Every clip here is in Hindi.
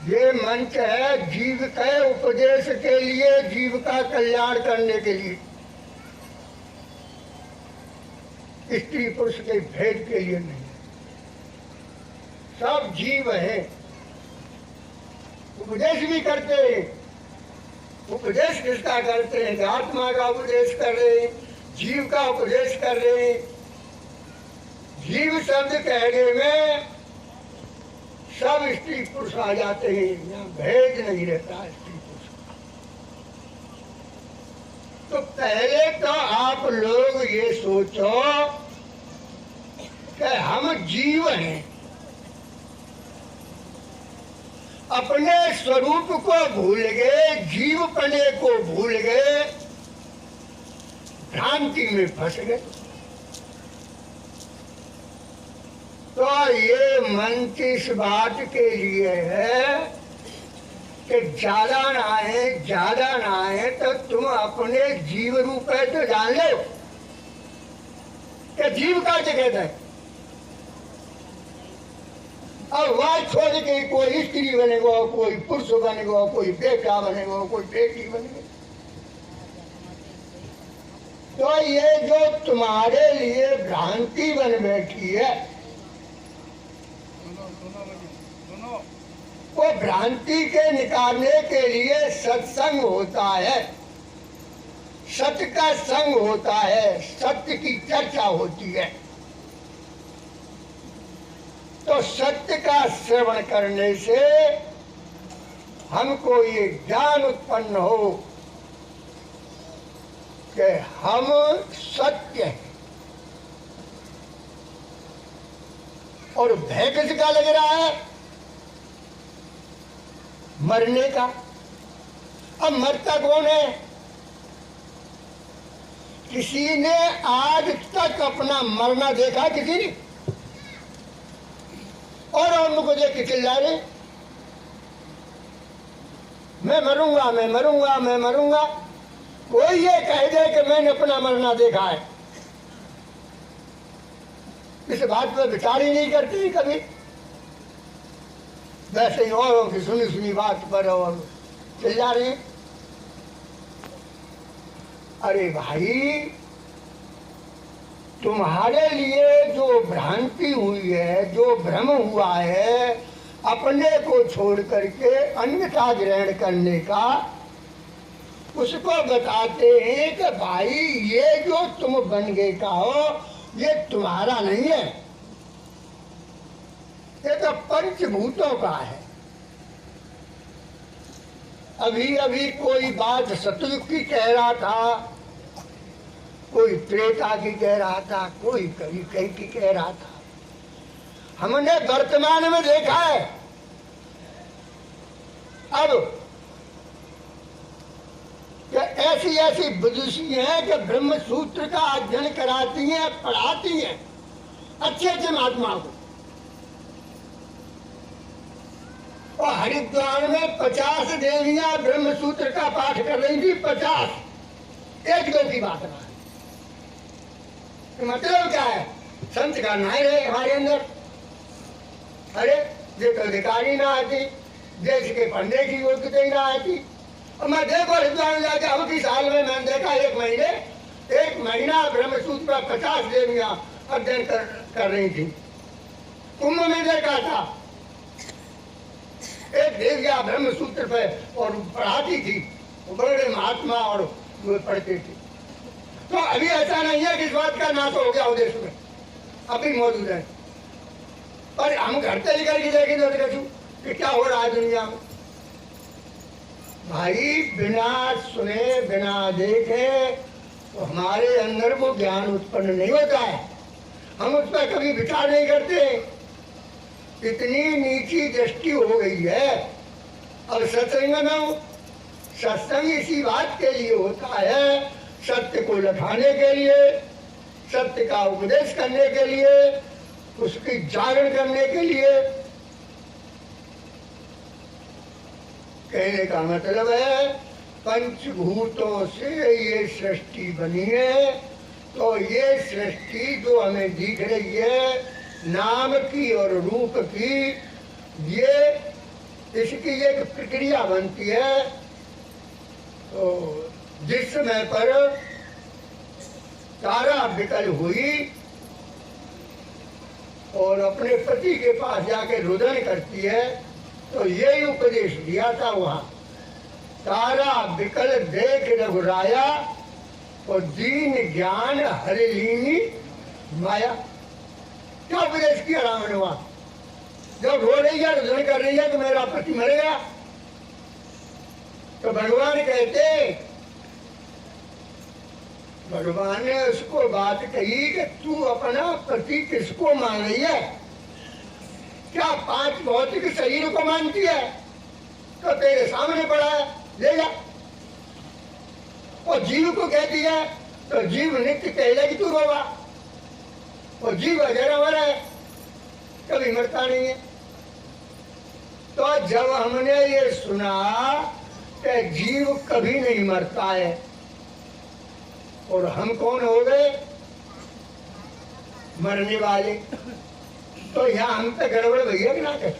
ये मंच है जीव के उपदेश के लिए, जीव का कल्याण करने के लिए, स्त्री पुरुष के भेद के लिए नहीं। सब जीव है। उपदेश भी करते हैं। उपदेश किसका करते हैं? आत्मा का उपदेश कर रहे हैं, जीव का उपदेश कर रहे हैं। जीव शब्द कहने में सब स्त्री पुरुष आ जाते हैं, यहाँ भेद नहीं रहता स्त्री पुरुष का। तो पहले तो आप लोग ये सोचो कि हम जीव हैं, अपने स्वरूप को भूल गए, जीवपने को भूल गए, भ्रांति में फंस गए। तो ये मंच इस बात के लिए है कि ज्यादा ना आए तो तुम अपने जीव रूप है तो जान लो कि जीव का जगत है। अब वह छोड़ के कोई स्त्री बनेगा, कोई पुरुष बनेगा, कोई बेटा बनेगा, कोई बेटी बनेगी। तो ये जो तुम्हारे लिए भ्रांति बन बैठी है, वो भ्रांति के निकालने के लिए सत्संग होता है, सत्य का संग होता है, सत्य की चर्चा होती है। तो सत्य का श्रवण करने से हमको ये ज्ञान उत्पन्न हो कि हम सत्य हैं। और भय किसका लग रहा है? मरने का। अब मरता कौन है? किसी ने आज तक अपना मरना देखा? किसी ने? और उनको देख के चिल्ला रहे मैं मरूंगा, मैं मरूंगा, मैं मरूंगा। कोई ये कह दे कि मैंने अपना मरना देखा है, इस बात पर विचार ही नहीं करते कभी। वैसे ही औरों की सुनी सुनी बात पर और चिल्ला रहे। अरे भाई, तुम्हारे लिए जो भ्रांति हुई है, जो भ्रम हुआ है, अपने को छोड़ करके अन्यथा ग्रहण करने का, उसको बताते हैं कि भाई ये जो तुम बन गए का हो, ये तुम्हारा नहीं है, ये तो पंचभूतों का है। अभी अभी कोई बात सतयुग की कह रहा था, कोई त्रेता की कह रहा था, कोई कहीं की कह रहा था। हमने वर्तमान में देखा है। अब कि ऐसी ऐसी विदुषी हैं कि ब्रह्म सूत्र का अध्ययन कराती हैं, पढ़ाती हैं अच्छे अच्छे महात्मा को। और हरिद्वार में 50 देवियां ब्रह्म सूत्र का पाठ कर रही थी। 50, एक दो की बात ना। मतलब क्या है? संत का नहीं रहे हमारे अंदर। अरे ये तो अधिकारी ना आती, देश के पढ़ने की योग्यता ही ना आती। और मैं देखो हरिद्वार में जाके अब की साल में मैंने देखा एक महीना ब्रह्म सूत्र पर 50 देवियां अध्ययन कर रही थी। कुंभ में देखा था एक देविया ब्रह्म सूत्र पे और पढ़ाती थी, बड़े महात्मा और पढ़ते थे। तो अभी ऐसा नहीं है कि इस बात का नाश हो गया हो देश में, अभी मौजूद है। पर हम घर से लेकर के देखें कि क्या हो रहा है दुनिया में। भाई बिना सुने बिना देखे तो हमारे अंदर वो ज्ञान उत्पन्न नहीं होता है। हम उस पर कभी विचार नहीं करते। इतनी नीची दृष्टि हो गई है। अब सत्संग में सत्संग इसी बात के लिए होता है, सत्य को लखाने के लिए, सत्य का उपदेश करने के लिए, उसकी जागरण करने के लिए। कहने का मतलब है पंचभूतों से ये सृष्टि बनी है। तो ये सृष्टि जो हमें दिख रही है नाम की और रूप की, ये इसकी एक प्रक्रिया बनती है। तो जिस समय पर तारा विकल हुई और अपने पति के पास जाके रुदन करती है, तो यही उपदेश दिया था वहां, तारा विकल देख रघुराया और दीन ज्ञान हरि लीनी माया। क्या उपदेश किया राम ने वहां? जब रो रही है, रुदन कर रही है कि मेरा पति मर गया, तो भगवान कहते, भगवान ने उसको बात कही कि तू अपना पति किसको मान रही है? क्या 5 भौतिक शरीर को मानती है? तो तेरे सामने पड़ा है, ले जा। और जीव को कहती है, तो जीव नित्य कहलेगी तू रोगा। और जीव अजर अमर है, कभी मरता नहीं है। तो जब हमने ये सुना कि जीव कभी नहीं मरता है, और हम कौन हो गए? मरने वाले। तो यहाँ हम पे गड़बड़ भैया कि ना कह?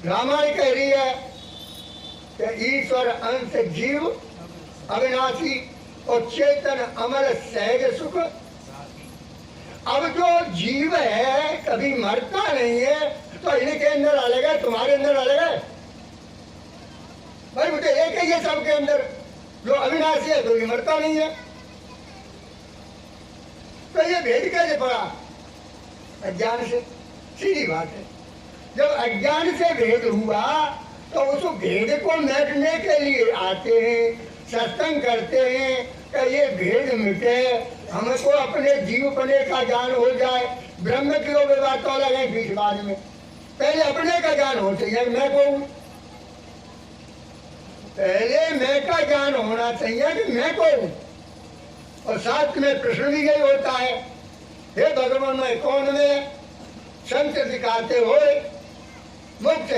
रामायण कह रही है कि ईश्वर अंश जीव अविनाशी और चेतन अमर सहज सुख। अब जो जीव है कभी मरता नहीं है, तो इनके अंदर अलग है, तुम्हारे अंदर अलग है भाई। बेटे एक ही है सबके अंदर, जो अविनाशी है तो ये मरता नहीं है। तो ये भेद कैसे पड़ा? अज्ञान से। सीधी बात है, जब अज्ञान से भेद हुआ तो उस भेद को मिटने के लिए आते हैं, सत्संग करते हैं कि ये भेद मिटे, हमको अपने जीव बने का ज्ञान हो जाए। ब्रह्म की वो बात तो अलग है, बीच बाद में पहले अपने का ज्ञान हो चाहिए। मैं कौन? पहले मैं का ज्ञान होना चाहिए कि मैं कौन। और साथ में प्रश्न भी यही होता है, हे भगवान मैं कौन में? संत दिखाते हो मुक्त